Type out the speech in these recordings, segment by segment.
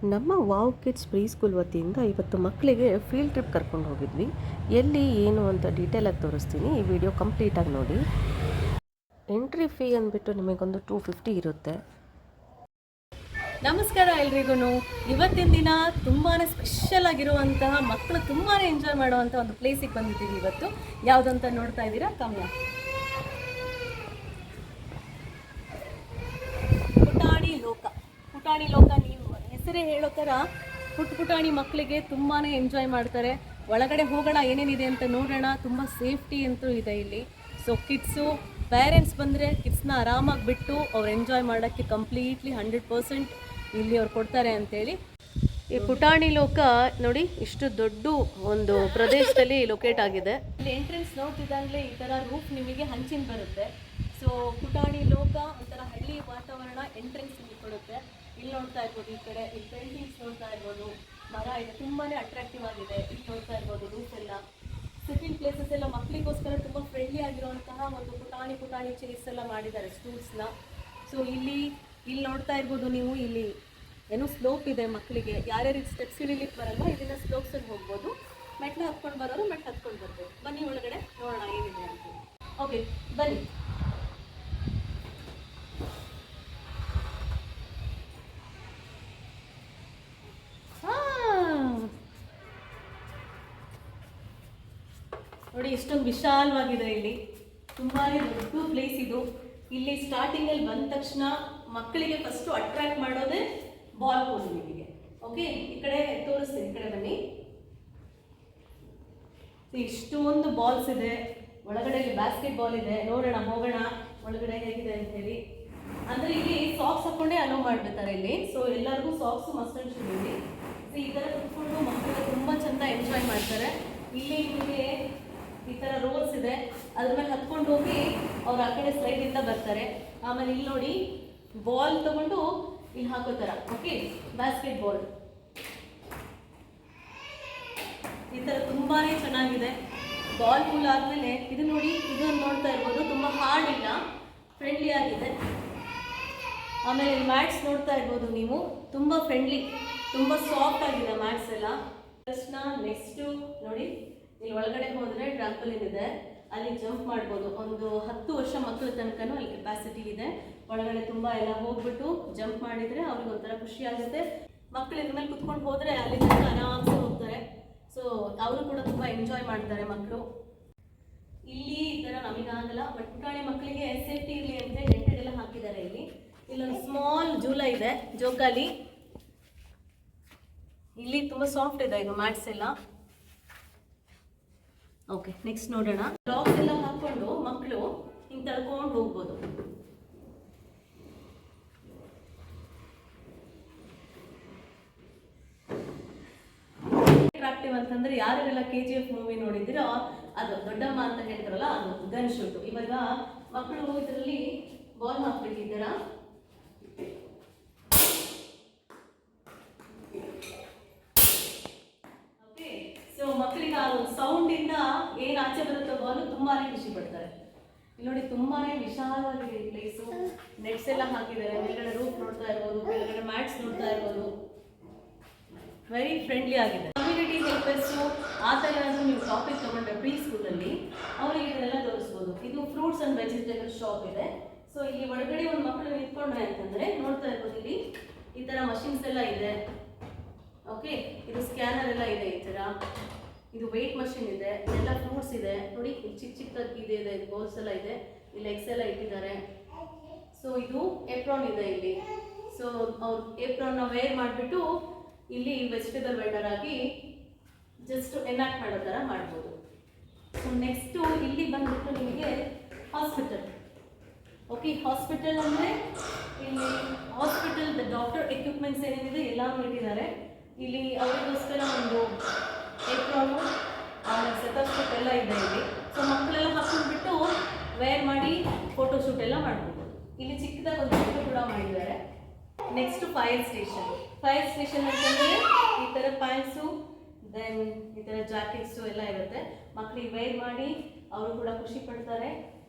ನಮ್ಮ wow kids pre school ವತಿಯಿಂದ ಇವತ್ತು ಮಕ್ಕಳಿಗೆ ಫೀಲ್ಡ್ ಟ್ರಿಪ್ ಕರ್ಕೊಂಡು ಹೋಗಿದ್ವಿ. ಎಲ್ಲಿ ಏನು ಅಂತ ಡೀಟೇಲಾಗಿ ತೋರಿಸ್ತೀನಿ, ಈ ವಿಡಿಯೋ ಕಂಪ್ಲೀಟಾಗಿ ನೋಡಿ. ಎಂಟ್ರಿ ಫೀ ಅಂದ್ಬಿಟ್ಟು ನಿಮಗೊಂದು 250 ಇರುತ್ತೆ. ನಮಸ್ಕಾರ ಎಲ್ರಿಗೂ. ಇವತ್ತಿನ ದಿನ ತುಂಬಾ ಸ್ಪೆಷಲ್ ಆಗಿರುವಂತಹ ಮಕ್ಕಳು ತುಂಬಾ ಎಂಜಾಯ್ ಮಾಡುವಂಥ ಒಂದು ಪ್ಲೇಸಿಗೆ ಬಂದಿದ್ದೀವಿ ಇವತ್ತು. ಯಾವುದಂತ ನೋಡ್ತಾ ಇದ್ದೀರಾ? ಕಮಲ ಪುಟಾಣಿ ಲೋಕ. ಪುಟಾಣಿ ಲೋಕ ನೀವು ಹೆಸರೇ ಹೇಳೋ ಥರ ಪುಟಾಣಿ ಮಕ್ಕಳಿಗೆ ತುಂಬಾ ಎಂಜಾಯ್ ಮಾಡ್ತಾರೆ. ಒಳಗಡೆ ಹೋಗೋಣ, ಏನೇನಿದೆ ಅಂತ ನೋಡೋಣ. ತುಂಬ ಸೇಫ್ಟಿ ಅಂತೂ ಇದೆ ಇಲ್ಲಿ. ಸೊ ಕಿಡ್ಸು ಪೇರೆಂಟ್ಸ್ ಬಂದರೆ ಕಿಡ್ಸ್ನ ಆರಾಮಾಗಿ ಬಿಟ್ಟು ಅವ್ರು ಎಂಜಾಯ್ ಮಾಡೋಕ್ಕೆ ಕಂಪ್ಲೀಟ್ಲಿ 100% ಇಲ್ಲಿ ಅವ್ರು ಕೊಡ್ತಾರೆ ಅಂತೇಳಿ. ಈ ಪುಟಾಣಿ ಲೋಕ ನೋಡಿ, ಇಷ್ಟು ದೊಡ್ಡ ಒಂದು ಪ್ರದೇಶದಲ್ಲಿ ಲೊಕೇಟ್ ಆಗಿದೆ. ಇಲ್ಲಿ ಎಂಟ್ರೆನ್ಸ್ ನೋಡ್ತಿದ್ದಂಗೆ ಈ ಥರ ರೂಫ್ ನಿಮಗೆ ಹಂಚಿನ ಬರುತ್ತೆ. ಸೊ ಪುಟಾಣಿ ಲೋಕ ಒಂಥರ ಹಳ್ಳಿ ವಾತಾವರಣ ಎಂಟ್ರೆನ್ಸ್ ನಿಮಗೆ ಕೊಡುತ್ತೆ. ಇಲ್ಲಿ ನೋಡ್ತಾ ಇರ್ಬೋದು, ಈ ಕಡೆ ಇಲ್ಲಿ ಪೇಂಟಿಂಗ್ಸ್ ನೋಡ್ತಾ ಇರ್ಬೋದು, ಮರ ಇದೆ, ತುಂಬಾ ಅಟ್ರಾಕ್ಟಿವ್ ಆಗಿದೆ. ಇಲ್ಲಿ ನೋಡ್ತಾ ಇರ್ಬೋದು ರೂಫ್ ಎಲ್ಲ, ಸಿಟ್ಟಿಂಗ್ ಪ್ಲೇಸಸ್ ಎಲ್ಲ ಮಕ್ಕಳಿಗೋಸ್ಕರ ತುಂಬ ಫ್ರೆಂಡ್ಲಿ ಆಗಿರುವಂತಹ ಒಂದು ಪುಟಾಣಿ ಚೇರ್ಸ್ ಎಲ್ಲ ಮಾಡಿದ್ದಾರೆ ಸ್ಟೂಲ್ಸ್ನ. ಸೊ ಇಲ್ಲಿ ನೋಡ್ತಾ ಇರ್ಬೋದು ನೀವು, ಇಲ್ಲಿ ಏನೋ ಸ್ಲೋಪ್ ಇದೆ ಮಕ್ಕಳಿಗೆ. ಯಾರ್ಯಾರು ಸ್ಟೆಪ್ಸ್ ಇಳಿಲಿಕ್ಕೆ ಬರಲ್ಲ, ಇದನ್ನ ಸ್ಲೋಪ್ಸಲ್ಲಿ ಹೋಗ್ಬೋದು. ಮೆಟ್ಲು ಹತ್ಕೊಂಡು ಬರೋರು ಮೆಟ್ಲು ಹತ್ಕೊಂಡು ಬರ್ಬೋದು. ಬನ್ನಿ ಒಳಗಡೆ ನೋಡೋಣ ಏನಿದೆ ಅಂತ. ಓಕೆ ಬನ್ನಿ. ನೋಡಿ ಎಷ್ಟೊಂದು ವಿಶಾಲವಾಗಿದೆ. ಇಲ್ಲಿ ತುಂಬಾ ದೊಡ್ಡ ಪ್ಲೇಸ್ ಇದು. ಇಲ್ಲಿ ಸ್ಟಾರ್ಟಿಂಗಲ್ಲಿ ಬಂದ ತಕ್ಷಣ ಮಕ್ಕಳಿಗೆ ಫಸ್ಟು ಅಟ್ರಾಕ್ಟ್ ಮಾಡೋದೇ ಬಾಲ್ ಪೂಲ್ ನಿಮಗೆ. ಓಕೆ, ಈ ಕಡೆ ತೋರಿಸ್ತೀನಿ, ಈ ಕಡೆ ಬನ್ನಿ. ಇಷ್ಟೊಂದು ಬಾಲ್ಸ್ ಇದೆ ಒಳಗಡೆ. ಇಲ್ಲಿ ಬಾಸ್ಕೆಟ್ ಬಾಲ್ ಇದೆ. ನೋಡೋಣ, ಹೋಗೋಣ ಒಳಗಡೆ ಹೇಗಿದೆ ಅಂತ ಹೇಳಿ. ಅಂದರೆ ಇಲ್ಲಿ ಸಾಕ್ಸ್ ಹಾಕೊಂಡೇ ಅಲೋ ಮಾಡ್ಬಿಡ್ತಾರೆ ಇಲ್ಲಿ. ಸೊ ಎಲ್ಲರಿಗೂ ಸಾಕ್ಸು ಮಸ್ಟ್ ಅಂಡ್ ಶುಡ್ ಇಲ್ಲಿ. ಸೊ ಈ ಥರ ಕುತ್ಕೊಂಡು ಮಕ್ಕಳು ತುಂಬ ಚೆಂದ ಎಂಜಾಯ್ ಮಾಡ್ತಾರೆ. ಇಲ್ಲಿ ನಿಮಗೆ ಈ ಥರ ರೋಲ್ಸ್ ಇದೆ, ಅದ್ರ ಮೇಲೆ ಹತ್ಕೊಂಡು ಹೋಗಿ ಅವ್ರು ಆ ಕಡೆ ಸ್ಲೈಡಿಂದ ಬರ್ತಾರೆ. ಆಮೇಲೆ ಇಲ್ಲಿ ನೋಡಿ, ಬಾಲ್ ತಗೊಂಡು ಇಲ್ಲಿ ಹಾಕೋತಾರ. ಓಕೆ, ಬಾಸ್ಕೆಟ್ ಬಾಲ್ ಈ ಥರ ತುಂಬಾ ಚೆನ್ನಾಗಿದೆ. ಬಾಲ್ ಪೂಲ್ ಆದಮೇಲೆ ಇದು ನೋಡಿ, ಇದನ್ನು ನೋಡ್ತಾ ಇರ್ಬೋದು, ತುಂಬ ಹಾರ್ಡ್ ಇಲ್ಲ, ಫ್ರೆಂಡ್ಲಿ ಆಗಿದೆ. ಆಮೇಲೆ ಮ್ಯಾಟ್ಸ್ ನೋಡ್ತಾ ಇರ್ಬೋದು ನೀವು, ತುಂಬ ಫ್ರೆಂಡ್ಲಿ, ತುಂಬ ಸಾಫ್ಟ್ ಆಗಿದೆ ಮ್ಯಾಟ್ಸ್ ಎಲ್ಲ. ತಕ್ಷಣ ನೆಕ್ಸ್ಟು ನೋಡಿ, ಇಲ್ಲಿ ಒಳಗಡೆ ಹೋದರೆ ಟ್ರಾಂಪಲಿನ್ ಇದೆ, ಅಲ್ಲಿ ಜಂಪ್ ಮಾಡ್ಬೋದು. ಒಂದು 10 ವರ್ಷ ಮಕ್ಕಳ ತನಕನೂ ಅಲ್ಲಿ ಕೆಪಾಸಿಟಿ ಇದೆ. ಒಳಗಡೆ ತುಂಬ ಎಲ್ಲ ಹೋಗ್ಬಿಟ್ಟು ಜಂಪ್ ಮಾಡಿದರೆ ಅವ್ರಿಗೆ ಒಂಥರ ಖುಷಿ ಆಗುತ್ತೆ. ಮಕ್ಕಳು ಇದ್ರ ಮೇಲೆ ಕುತ್ಕೊಂಡು ಹೋದರೆ ಅಲ್ಲಿ ತನಕ ಆರಾಮ್ಸೆ ಹೋಗ್ತಾರೆ. ಸೊ ಅವರು ಕೂಡ ತುಂಬ ಎಂಜಾಯ್ ಮಾಡ್ತಾರೆ ಮಕ್ಕಳು. ಇಲ್ಲಿ ಈ ಥರ ನಮಗಾಗಲ್ಲ, ಬಟ್ ಪುಟಾಣಿ ಮಕ್ಕಳಿಗೆ ಸೇಫ್ಟಿ ಇರಲಿ ಅಂತ ನೆಂಟೆಡ್ ಎಲ್ಲ ಹಾಕಿದ್ದಾರೆ. ಇಲ್ಲೊಂದು ಸ್ಮಾಲ್ ಜೂಲ ಇದೆ, ಜೋಕಾಲಿ. ಇಲ್ಲಿ ತುಂಬ ಸಾಫ್ಟ್ ಇದೆ ಇದು ಮ್ಯಾಟ್ಸ್ ಎಲ್ಲ. ಓಕೆ, ನೆಕ್ಸ್ಟ್ ನೋಡೋಣ. ಲಾಕ್ಸ್ ಎಲ್ಲ ಹಾಕೊಂಡು ಮಕ್ಕಳು ಹಿಂಗೆ ತಳ್ಕೊಂಡು ಹೋಗ್ಬೋದು. ಅಟ್ರಾಕ್ಟಿವ್ ಅಂತಂದ್ರೆ ಯಾರೆಲ್ಲ KGF ಮೂವಿ ನೋಡಿದಿರೋ, ಅದು ದೊಡ್ಡಮ್ಮ ಅಂತ ಹೇಳ್ತಾರಲ್ಲ, ಅದು ಗನ್ ಶೂಟ್. ಇವಾಗ ಮಕ್ಕಳು ಇದರಲ್ಲಿ ಬಾಲ್ ಹಾಕ್ಬೇಕಿದ್ದೀರಾ. ಸೊ ಮಕ್ಕಳಿಗೆ ಆ ಒಂದು ಸೌಂಡಿಂದ ಏನು ಆಚೆ ಬರುತ್ತೋ ಬಾಲು ತುಂಬಾ ಖುಷಿ ಪಡ್ತಾರೆ. ಇಲ್ಲಿ ನೋಡಿ, ತುಂಬಾ ವಿಶಾಲವಾಗಿದೆ ಈ ಪ್ಲೇಸು. ನೆಟ್ಸ್ ಎಲ್ಲ ಹಾಕಿದ್ದಾರೆ. ಮೇಲ್ಗಡೆ ರೂಫ್ ನೋಡ್ತಾ ಇರ್ಬೋದು, ಕೆಳಗಡೆ ಮ್ಯಾಟ್ಸ್ ನೋಡ್ತಾ ಇರ್ಬೋದು. ವೆರಿ ಫ್ರೆಂಡ್ಲಿ ಆಗಿದೆ. ಕಮ್ಯುನಿಟಿ ಹೆಲ್ಪರ್ಸು ಆ ಥರ ಏನಾದರೂ ನೀವು ಟಾಪಿಕ್ ತೊಗೊಂಡ್ರೆ ಪ್ರೀ ಸ್ಕೂಲಲ್ಲಿ ಅವರಿಗೆ ಇದನ್ನೆಲ್ಲ ತೋರಿಸ್ಬೋದು. ಇದು ಫ್ರೂಟ್ಸ್ ಆ್ಯಂಡ್ ವೆಜಿಟೇಬಲ್ ಶಾಪ್ ಇದೆ. ಸೊ ಇಲ್ಲಿ ಒಳಗಡೆ ಒಂದು ಮಕ್ಕಳು ನಿಂತ್ಕೊಂಡ್ರೆ ಅಂತಂದರೆ ನೋಡ್ತಾ ಇರ್ಬೋದು, ಇಲ್ಲಿ ಈ ಥರ ಮಷಿನ್ಸ್ ಎಲ್ಲ ಇದೆ. ಓಕೆ, ಇದು ಸ್ಕ್ಯಾನರ್ ಎಲ್ಲ ಇದೆ. ಈ ಥರ ಇದು ವೆಯ್ಟ್ ಮಷಿನ್ ಇದೆ. ಎಲ್ಲ ಫ್ರೂಟ್ಸ್ ಇದೆ ನೋಡಿ, ಇಲ್ಲಿ ಚಿಕ್ಕದಾಗಿ ಇದೆ, ಇದು ಬೌಲ್ಸ್ ಎಲ್ಲ ಇದೆ. ಇಲ್ಲಿ ಎಗ್ಸ್ ಎಲ್ಲ ಇಟ್ಟಿದ್ದಾರೆ. ಸೊ ಇದು ಏಪ್ರಾನ್ ಇದೆ ಇಲ್ಲಿ. ಸೊ ಅವ್ರು ಏಪ್ರಾನ್ನ ವೇರ್ ಮಾಡಿಬಿಟ್ಟು ಇಲ್ಲಿ ವೆಜಿಟೇಬಲ್ ವೆಂಡರ್ ಆಗಿ ಜಸ್ಟ್ ಎನಾಕ್ಟ್ ಮಾಡೋ ಥರ ಮಾಡ್ಬೋದು. ಸೊ ನೆಕ್ಸ್ಟು ಇಲ್ಲಿ ಬಂದ್ಬಿಟ್ಟು ನಿಮಗೆ ಹಾಸ್ಪಿಟಲ್. ಓಕೆ, ಹಾಸ್ಪಿಟಲ್ ಅಂದರೆ ಇಲ್ಲಿ ಹಾಸ್ಪಿಟಲ್ ಡಾಕ್ಟರ್ ಎಕ್ವಿಪ್ಮೆಂಟ್ಸ್ ಏನೇನಿದೆ ಎಲ್ಲನೂ ಇಟ್ಟಿದ್ದಾರೆ. ಇಲ್ಲಿ ಅವರಿಗೋಸ್ಕರ ಒಂದು ಏಪ್ರಾನು, ಆಮೇಲೆ ಸೆಟಸ್ಕೋಪ್ ಎಲ್ಲ ಇದೆ ಇಲ್ಲಿ. ಸೊ ಮಕ್ಕಳೆಲ್ಲ ಹಾಕೊಂಡ್ಬಿಟ್ಟು ವೇರ್ ಮಾಡಿ ಫೋಟೋಶೂಟ್ ಎಲ್ಲ ಮಾಡ್ಬೋದು. ಇಲ್ಲಿ ಚಿಕ್ಕದಾಗಿ ಒಂದು ಫೋಟೋ ಕೂಡ ಮಾಡಿದ್ದಾರೆ. ನೆಕ್ಸ್ಟ್ ಫೈರ್ ಸ್ಟೇಷನ್ ಅಂತಂದರೆ ಈ ಥರ ಪ್ಯಾಂಟ್ಸು, ದೆನ್ ಈ ಥರ ಜಾಕೆಟ್ಸು ಎಲ್ಲ ಇರುತ್ತೆ. ಮಕ್ಕಳಿಗೆ ವೇರ್ ಮಾಡಿ ಅವರು ಕೂಡ ಖುಷಿ ಪಡ್ತಾರೆ.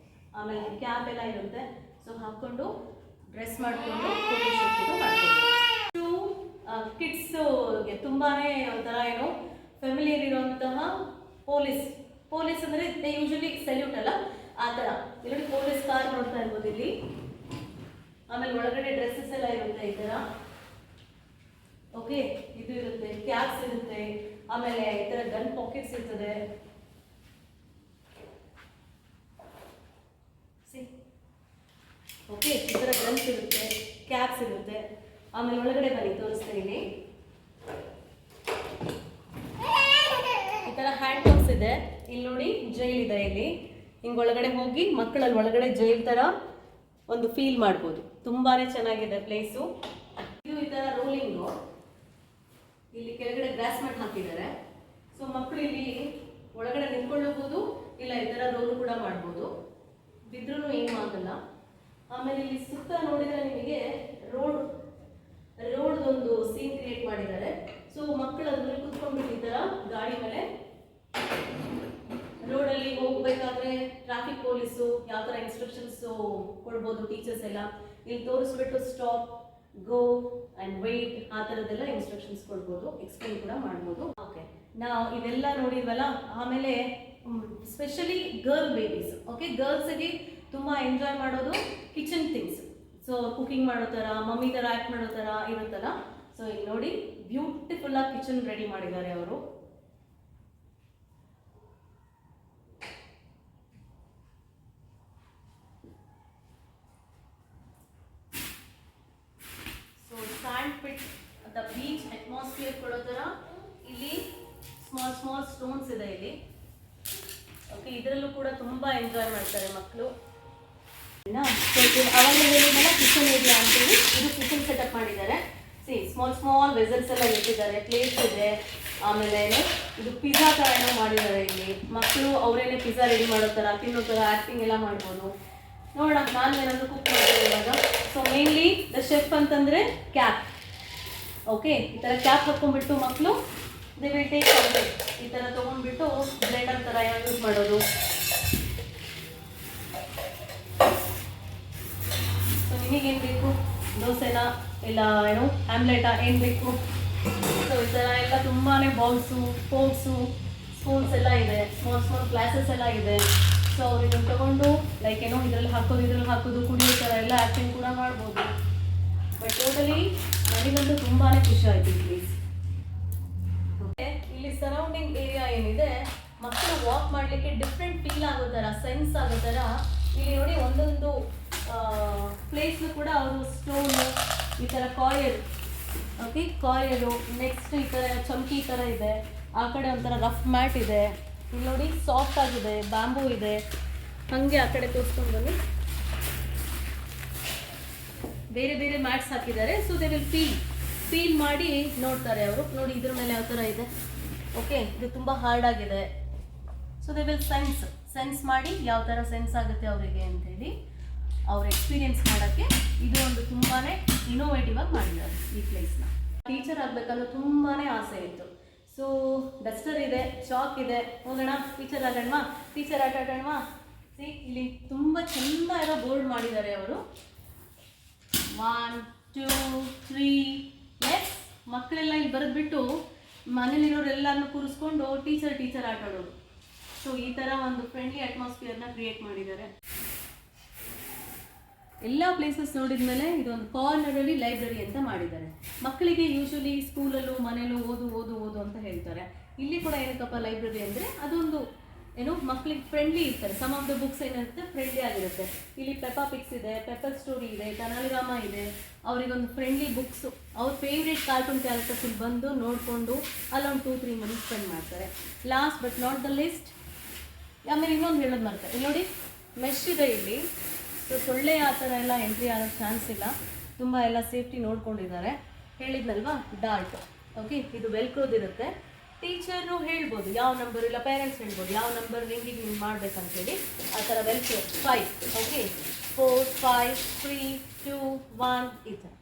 ಆಮೇಲೆ ಕ್ಯಾಪ್ ಎಲ್ಲ ಇರುತ್ತೆ. ಸೊ ಹಾಕ್ಕೊಂಡು ಡ್ರೆಸ್ ಮಾಡಿಕೊಂಡು ಫೋಟೋಶೂಟ್ ಕೂಡ ಮಾಡ್ಬೋದು. ಕಿಡ್ಸ್ಗೆ ತುಂಬಾನೇ ಒಂಥರ ಏನು ಫೆಮಿಲಿಯರ್ ಇರುವಂತಹ ಪೊಲೀಸ್ ಪೊಲೀಸ್ ಅಂದ್ರೆ ಯೂಶಲಿ ಸೆಲ್ಯೂಟ್ ಅಲ್ಲ ಆ ಥರ ಇಲ್ಲಿ ಪೊಲೀಸ್ ಕಾರ್ ನೋಡ್ತಾ ಇರ್ಬೋದು ಇಲ್ಲಿ. ಆಮೇಲೆ ಒಳಗಡೆ ಡ್ರೆಸ್ಸಸ್ ಎಲ್ಲ ಇರುತ್ತೆ ಈ ಥರ. ಓಕೆ, ಇದು ಇರುತ್ತೆ, ಕ್ಯಾಪ್ಸ್ ಇರುತ್ತೆ, ಆಮೇಲೆ ಈ ಥರ ಗನ್ ಪಾಕೆಟ್ಸ್ ಇರ್ತದೆ. ಓಕೆ, ಈ ಥರ ಗನ್ಸ್ ಇರುತ್ತೆ, ಕ್ಯಾಪ್ಸ್ ಇರುತ್ತೆ. ಆಮೇಲೆ ಒಳಗಡೆ ಬನ್ನಿ ತೋರಿಸ್ತೀನಿ. ಈ ಥರ ಹ್ಯಾಂಡ್ ಬಾಕ್ಸ್ ಇದೆ ಇಲ್ಲಿ ನೋಡಿ, ಜೈಲ್ ಇದೆ ಇಲ್ಲಿ. ಹಿಂಗೆ ಒಳಗಡೆ ಹೋಗಿ ಮಕ್ಕಳಲ್ಲಿ ಒಳಗಡೆ ಜೈಲ್ ಥರ ಒಂದು ಫೀಲ್ ಮಾಡ್ಬೋದು. ತುಂಬಾನೇ ಚೆನ್ನಾಗಿದೆ ಪ್ಲೇಸು. ಇದು ಈ ಥರ ರೋಲಿಂಗು, ಇಲ್ಲಿ ಕೆಳಗಡೆ ಗ್ರಾಸ್ ಮ್ಯಾಟ್ ಹಾಕಿದ್ದಾರೆ. ಸೊ ಮಕ್ಕಳು ಇಲ್ಲಿ ಒಳಗಡೆ ನಿಂತ್ಕೊಳ್ಳಬಹುದು, ಇಲ್ಲ ಈ ಥರ ರೋಲ್ ಕೂಡ ಮಾಡ್ಬೋದು, ಬಿದ್ರೂ ಏನು ಆಗಲ್ಲ. ಆಮೇಲೆ ಇಲ್ಲಿ ಸುತ್ತ ನೋಡಿದರೆ ನಿಮಗೆ ರೋಡ್ದೊಂದು ಸೀನ್ ಕ್ರಿಯೇಟ್ ಮಾಡಿದ್ದಾರೆ. ಸೊ ಮಕ್ಕಳು ಅದ್ರಲ್ಲಿ ಕೂತ್ಕೊಂಡ್ಬಿಟ್ಟು ಈ ಥರ ಗಾಡಿ ಮೇಲೆ ರೋಡಲ್ಲಿ ಹೋಗ್ಬೇಕಾದ್ರೆ ಟ್ರಾಫಿಕ್ ಪೊಲೀಸು ಯಾವ ಥರ ಇನ್ಸ್ಟ್ರಕ್ಷನ್ಸ್ ಕೊಡ್ಬೋದು ಟೀಚರ್ಸ್ ಎಲ್ಲ ಇಲ್ಲಿ ತೋರಿಸ್ಬಿಟ್ಟು ಸ್ಟಾಪ್, ಗೋ ಆ್ಯಂಡ್ ವೆಯ್ಟ್ ಆ ಥರದ್ದೆಲ್ಲ ಇನ್ಸ್ಟ್ರಕ್ಷನ್ಸ್ ಕೊಡ್ಬೋದು, ಎಕ್ಸ್ಪ್ಲೈನ್ ಕೂಡ ಮಾಡ್ಬೋದು. ಓಕೆ, ನಾವು ಇದೆಲ್ಲ ನೋಡಿದ್ವಲ್ಲ. ಆಮೇಲೆ ಸ್ಪೆಷಲಿ ಗರ್ಲ್ ಬೇಬೀಸ್, ಓಕೆ, ಗರ್ಲ್ಸ್ಗೆ ತುಂಬ ಎಂಜಾಯ್ ಮಾಡೋದು ಕಿಚನ್ ಥಿಂಗ್ಸ್. ಸೊ ಕುಕಿಂಗ್ ಮಾಡೋ ಥರ, ಮಮ್ಮಿ ಥರ ಆ್ಯಕ್ಟ್ ಮಾಡೋ ಥರ ಇರುತ್ತಲ್ಲ. ಸೊ ಇಲ್ಲಿ ನೋಡಿ ಬ್ಯೂಟಿಫುಲ್ ಆಗಿ ಕಿಚನ್ ರೆಡಿ ಮಾಡಿದ್ದಾರೆ ಅವರು. ಸೊ ಸ್ಯಾಂಡ್ ಪಿಟ್ ಅಂತ ಬೀಚ್ ಅಟ್ಮಾಸ್ಫಿಯರ್ ಕೊಡೋ ಥರ ಇಲ್ಲಿ ಸ್ಮಾಲ್ ಸ್ಟೋನ್ಸ್ ಇದೆ ಇಲ್ಲಿ. ಓಕೆ, ಇದರಲ್ಲೂ ಕೂಡ ತುಂಬ ಎಂಜಾಯ್ ಮಾಡ್ತಾರೆ ಮಕ್ಕಳು. ಅವಾಗ ಹೇಳಿದ್ಮೇಲೆ ಕಿಚನ್ ಏರಿಯಾ ಅಂತೇಳಿ ಇದು ಕಿಚನ್ ಸೆಟಪ್ ಮಾಡಿದ್ದಾರೆ. ಸ್ಮಾಲ್ ವೆಸಲ್ಸ್ ಎಲ್ಲ ಇಟ್ಟಿದ್ದಾರೆ, ಪ್ಲೇಟ್ಸ್ ಇದೆ. ಆಮೇಲೆ ಇದು ಪಿಜ್ಜಾ ಥರ ಏನೋ ಮಾಡಿದ್ದಾರೆ ಇಲ್ಲಿ. ಮಕ್ಕಳು ಅವರೇನೆ ಪಿಜ್ಜಾ ರೆಡಿ ಮಾಡೋ ಥರ, ತಿನ್ನೋ ಥರ ಆ್ಯಕ್ಟಿಂಗ್ ಎಲ್ಲ ಮಾಡ್ಬೋದು. ನೋಡೋಣ, ನಾನು ಏನಾದರೂ ಕುಕ್ ಮಾಡ್ತೀನಿ ಇವಾಗ. ಸೊ ಮೇನ್ಲಿ ದ ಶೆಫ್ ಅಂತಂದರೆ ಕ್ಯಾಪ್. ಓಕೆ, ಈ ಥರ ಕ್ಯಾಪ್ ಹಾಕ್ಕೊಂಡ್ಬಿಟ್ಟು ಮಕ್ಕಳು ದೇ ವಿಲ್ ಟೇಕ್ ಈ ಥರ ತೊಗೊಂಡ್ಬಿಟ್ಟು ಬ್ಲೆಂಡರ್ ಥರ ಯೂಸ್ ಮಾಡೋದು. ಸೊ ನಿಮಗೇನು ಬೇಕು, ದೋಸೆನಾ ಇಲ್ಲ ಏನು ಆಮ್ಲೆಟಾ, ಏನು ಬೇಕು. ಸೊ ಈ ಥರ ಎಲ್ಲ ತುಂಬಾ ಬೌಲ್ಸು, ಫೋಕ್ಸು, ಸ್ಪೂನ್ಸ್ ಎಲ್ಲ ಇದೆ, ಸ್ಮಾಲ್ ಗ್ಲಾಸಸ್ ಎಲ್ಲ ಇದೆ. ಸೊ ಅವ್ರು ಇದನ್ನು ತೊಗೊಂಡು ಲೈಕ್ ಏನೋ ಇದರಲ್ಲಿ ಹಾಕೋದು ಕುಡಿಯೋ ಥರ ಎಲ್ಲ ಆ್ಯಕ್ಟಿಂಗ್ ಕೂಡ ಮಾಡ್ಬೋದು. ಬಟ್ ಟೋಟಲಿ ನನಗಂತೂ ತುಂಬಾ ಖುಷಿ ಆಯಿತು ಪ್ಲೀಸ್. ಓಕೆ, ಇಲ್ಲಿ ಸರೌಂಡಿಂಗ್ ಏರಿಯಾ ಏನಿದೆ, ಮಕ್ಕಳು ವಾಕ್ ಮಾಡಲಿಕ್ಕೆ ಡಿಫ್ರೆಂಟ್ ಫೀಲ್ ಆಗೋ ಥರ, ಸೆನ್ಸ್ ಆಗೋ ಥರ ಇಲ್ಲಿ ನೋಡಿ ಒಂದೊಂದು ಪ್ಲೇಸ್ನು ಕೂಡ ಅವರು ಸ್ಟೋನು, ಈ ಥರ ಕಾಯರು, ನೆಕ್ಸ್ಟ್ ಈ ಥರ ಚಮಕಿ ಥರ ಇದೆ. ಆ ಕಡೆ ಒಂಥರ ರಫ್ ಮ್ಯಾಟ್ ಇದೆ. ಇಲ್ಲಿ ನೋಡಿ ಸಾಫ್ಟ್ ಆಗಿದೆ, ಬ್ಯಾಂಬೂ ಇದೆ. ಹಾಗೆ ಆ ಕಡೆ ತೋರಿಸ್ಕೊಂಡು ಬನ್ನಿ, ಬೇರೆ ಬೇರೆ ಮ್ಯಾಟ್ಸ್ ಹಾಕಿದ್ದಾರೆ. ಸೊ ದೇ ವಿಲ್ ಫೀಲ್ ಮಾಡಿ ನೋಡ್ತಾರೆ ಅವರು. ನೋಡಿ ಇದ್ರ ಮೇಲೆ ಯಾವ ಥರ ಇದೆ. ಓಕೆ, ಇದು ತುಂಬ ಹಾರ್ಡ್ ಆಗಿದೆ. ಸೊ ದೇ ವಿಲ್ ಸೆನ್ಸ್ ಮಾಡಿ ಯಾವ ಥರ ಸೆನ್ಸ್ ಆಗುತ್ತೆ ಅವರಿಗೆ ಅಂತೇಳಿ ಅವ್ರ ಎಕ್ಸ್ಪೀರಿಯನ್ಸ್ ಮಾಡೋಕ್ಕೆ ಇದು ಒಂದು ತುಂಬಾ ಇನೋವೇಟಿವ್ ಆಗಿ ಮಾಡಿದ್ದಾರೆ ಈ ಪ್ಲೇಸ್ನ. ಟೀಚರ್ ಆಗಬೇಕನ್ನೋ ತುಂಬಾ ಆಸೆ ಇತ್ತು. ಸೊ ಡಸ್ಟರ್ ಇದೆ, ಚಾಕ್ ಇದೆ, ಹೋಗೋಣ ಟೀಚರ್ ಆಗೋಣವಾ, ಟೀಚರ್ ಆಟ ಆಡೋಣವಾ. ಇಲ್ಲಿ ತುಂಬ ಚೆಂದ ಇರೋ ಬೋರ್ಡ್ ಮಾಡಿದ್ದಾರೆ ಅವರು. 1 2 3 ಎಸ್. ಮಕ್ಕಳೆಲ್ಲ ಇಲ್ಲಿ ಬರೆದ್ಬಿಟ್ಟು ಮನೇಲಿರೋರೆಲ್ಲರನ್ನು ಕೂರಿಸ್ಕೊಂಡು ಟೀಚರ್ ಆಟ ಆಡೋದು. ಸೊ ಈ ಥರ ಒಂದು ಫ್ರೆಂಡ್ಲಿ ಅಟ್ಮಾಸ್ಫಿಯರ್ನ ಕ್ರಿಯೇಟ್ ಮಾಡಿದ್ದಾರೆ. ಎಲ್ಲ ಪ್ಲೇಸಸ್ ನೋಡಿದ ಮೇಲೆ ಇದೊಂದು ಕಾರ್ನರಲ್ಲಿ ಲೈಬ್ರರಿ ಅಂತ ಮಾಡಿದ್ದಾರೆ. ಮಕ್ಕಳಿಗೆ ಯೂಶಲಿ ಸ್ಕೂಲಲ್ಲೂ ಮನೇಲೂ ಓದು ಅಂತ ಹೇಳ್ತಾರೆ. ಇಲ್ಲಿ ಕೂಡ ಏನಕ್ಕಪ್ಪ ಲೈಬ್ರರಿ ಅಂದರೆ ಅದೊಂದು ಏನು ಮಕ್ಕಳಿಗೆ ಫ್ರೆಂಡ್ಲಿ ಇರ್ತಾರೆ. ಸಮ್ ಆಫ್ ದ ಬುಕ್ಸ್ ಏನಿರುತ್ತೆ ಫ್ರೆಂಡ್ಲಿ ಆಗಿರುತ್ತೆ. ಇಲ್ಲಿ ಪೆಪ್ಪಾ ಪಿಕ್ಸ್ ಇದೆ, ಪೆಪ್ಪರ್ ಸ್ಟೋರಿ ಇದೆ, ಟನಲ್ಗಾಮ ಇದೆ. ಅವರಿಗೊಂದು ಫ್ರೆಂಡ್ಲಿ ಬುಕ್ಸು, ಅವ್ರ ಫೇವ್ರೇಟ್ ಕಾರ್ಟೂನ್ ಕ್ಯಾರೆಕ್ಟರ್ಸ್ ಇಲ್ಲಿ ಬಂದು ನೋಡಿಕೊಂಡು ಅಲ್ಲೊಂದು 2-3 ಮಿನಿಟ್ಸ್ ಸ್ಪೆಂಡ್ ಮಾಡ್ತಾರೆ. Last but not the list, ಆಮೇಲೆ ಇನ್ನೊಂದು ಹೇಳೋದು ಮಾಡ್ತಾರೆ. ಇಲ್ಲಿ ನೋಡಿ ಮೆಶ್ ಇದೆ ಇಲ್ಲಿ. ಸೊ ಸೊಳ್ಳೆ ಆ ಥರ ಎಲ್ಲ ಎಂಟ್ರಿ ಆಗೋ ಚಾನ್ಸ್ ಇಲ್ಲ. ತುಂಬ ಎಲ್ಲ ಸೇಫ್ಟಿ ನೋಡ್ಕೊಂಡಿದ್ದಾರೆ. ಹೇಳಿದ್ನಲ್ವಾ ಡಾರ್ಟ್. ಓಕೆ, ಇದು ವೆಲ್ಕ್ರೋದಿರುತ್ತೆ. ಟೀಚರು ಹೇಳ್ಬೋದು ಯಾವ ನಂಬರ್, ಇಲ್ಲ ಪೇರೆಂಟ್ಸ್ ಹೇಳ್ಬೋದು ಯಾವ ನಂಬರ್ ರಿಂಗಿಗೆ ನೀವು ಮಾಡಬೇಕಂತೇಳಿ. ಆ ಥರ ವೆಲ್ಕ್ರೋ 5. ಓಕೆ, 4 5 3 2 1 ಈ ಥರ.